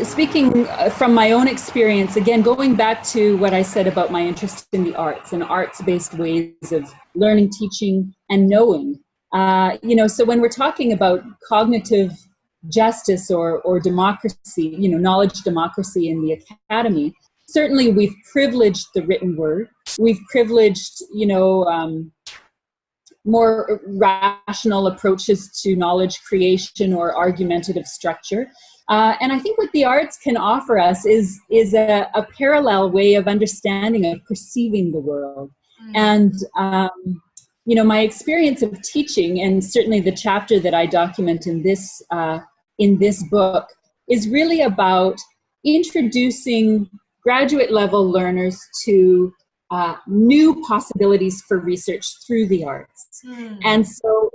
speaking from my own experience, again, going back to what I said about my interest in the arts and arts-based ways of learning, teaching, and knowing. So when we're talking about cognitive justice or democracy, knowledge democracy in the academy, certainly we've privileged the written word. We've privileged, more rational approaches to knowledge creation or argumentative structure. And I think what the arts can offer us is a parallel way of understanding, of perceiving the world. And, my experience of teaching, and certainly the chapter that I document in this book, is really about introducing graduate level learners to new possibilities for research through the arts. And so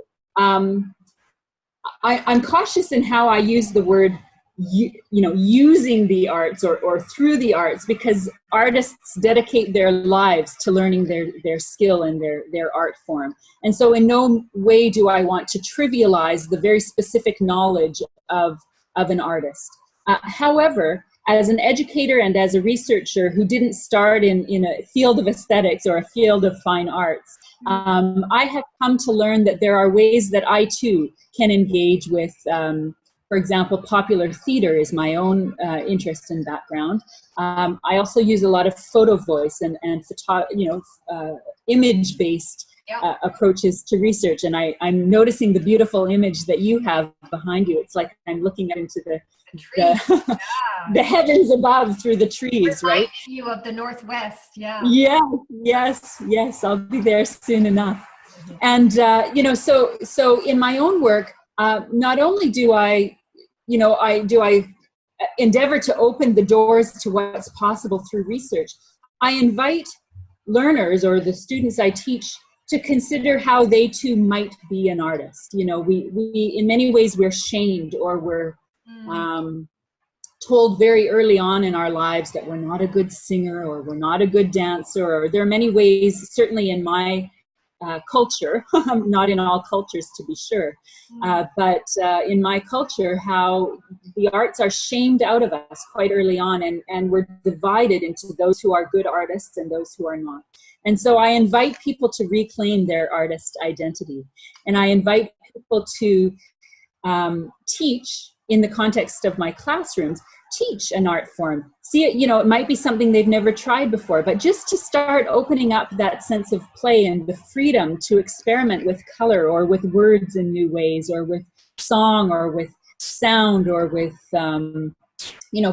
I'm cautious in how I use the word, using the arts or through the arts, because artists dedicate their lives to learning their skill and their art form. And so in no way do I want to trivialize the very specific knowledge of an artist. However, as an educator and as a researcher who didn't start in a field of aesthetics or a field of fine arts, I have come to learn that there are ways that I too can engage with, for example, popular theater is my own interest and background. I also use a lot of photo voice and image-based approaches to research. And I'm noticing the beautiful image that you have behind you. It's like I'm looking into the heavens above through the trees, right? You of the Northwest, yeah. Yes. I'll be there soon enough. And so in my own work, not only do I endeavor to open the doors to what's possible through research, I invite learners or the students I teach to consider how they too might be an artist. We in many ways we're shamed or we're told very early on in our lives that we're not a good singer or we're not a good dancer, or there are many ways, certainly in my culture, not in all cultures to be sure, but in my culture, how the arts are shamed out of us quite early on, and we're divided into those who are good artists and those who are not. And so I invite people to reclaim their artist identity, and I invite people to teach in the context of my classrooms, teach an art form. See it, it might be something they've never tried before, but just to start opening up that sense of play and the freedom to experiment with color or with words in new ways, or with song or with sound, or with,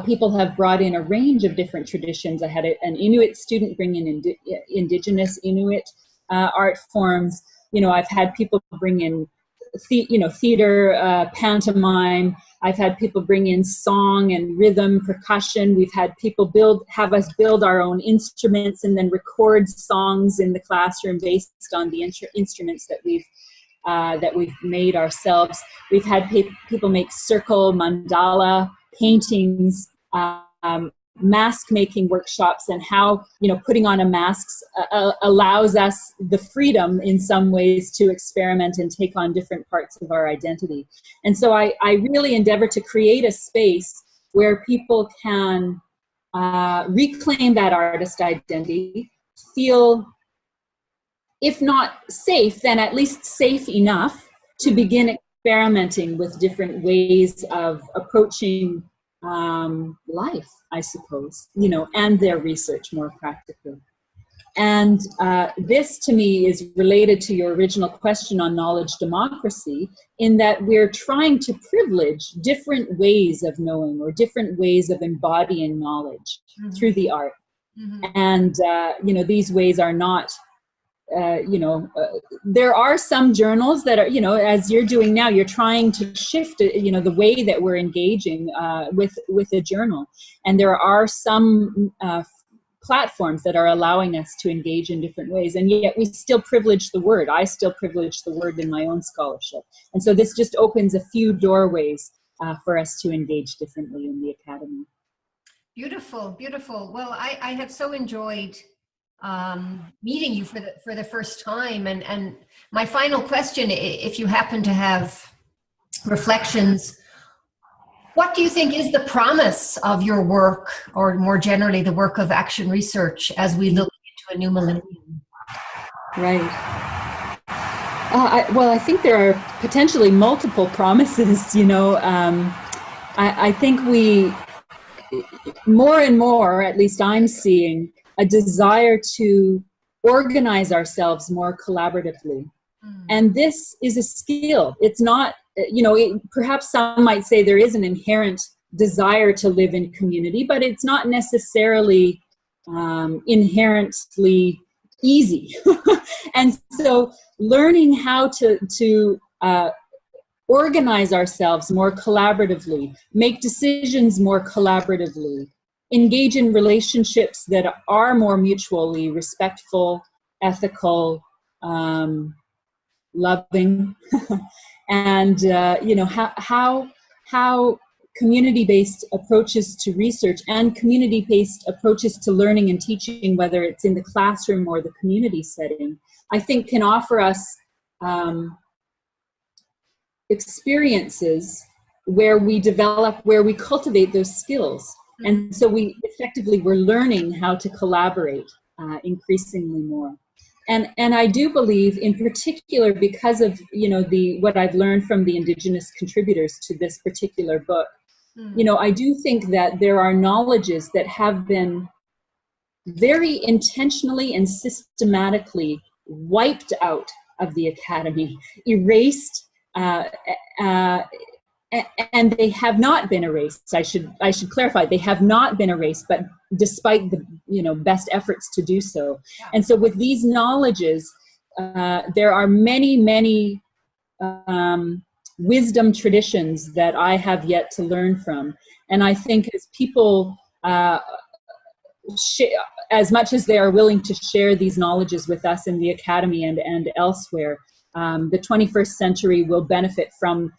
people have brought in a range of different traditions. I had an Inuit student bring in indigenous Inuit art forms. I've had people bring in theater, pantomime. I've had people bring in song and rhythm, percussion. We've had people have us build our own instruments and then record songs in the classroom based on the instruments that we've made ourselves. We've had people make circle, mandala, paintings, mask making workshops, and how putting on a mask allows us the freedom in some ways to experiment and take on different parts of our identity. And so I really endeavor to create a space where people can reclaim that artist identity, feel, if not safe, then at least safe enough to begin experimenting with different ways of approaching life, I suppose, and their research more practically. And this, to me, is related to your original question on knowledge democracy, in that we're trying to privilege different ways of knowing or different ways of embodying knowledge through the art. And, these ways are not, there are some journals that are, as you're doing now, you're trying to shift, the way that we're engaging with a journal. And there are some platforms that are allowing us to engage in different ways. And yet we still privilege the word. I still privilege the word in my own scholarship. And so this just opens a few doorways for us to engage differently in the academy. Beautiful, beautiful. Well, I have so enjoyed meeting you for the first time. And my final question, if you happen to have reflections What do you think is the promise of your work, or more generally the work of action research, as we look into a new millennium? Right. Well, I think there are potentially multiple promises. I think we, more and more, at least I'm seeing, a desire to organize ourselves more collaboratively. And this is a skill. It's not, perhaps some might say there is an inherent desire to live in community, but it's not necessarily inherently easy. And so learning how to organize ourselves more collaboratively, make decisions more collaboratively, engage in relationships that are more mutually respectful, ethical, loving, and how community-based approaches to research and community-based approaches to learning and teaching, whether it's in the classroom or the community setting, I think can offer us experiences where we develop, where we cultivate those skills. And so we're learning how to collaborate increasingly more. And I do believe, in particular, because of what I've learned from the Indigenous contributors to this particular book, I do think that there are knowledges that have been very intentionally and systematically wiped out of the academy, erased, and they have not been erased. I should clarify, they have not been erased, but despite the best efforts to do so. And so with these knowledges, there are many wisdom traditions that I have yet to learn from. And I think as people, as much as they are willing to share these knowledges with us in the academy and elsewhere, the 21st century will benefit from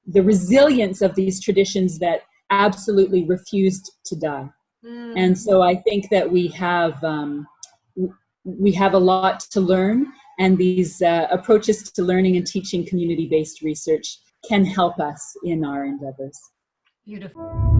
the resilience of these traditions that absolutely refused to die. And so I think that we have a lot to learn, and these approaches to learning and teaching community-based research can help us in our endeavors. Beautiful.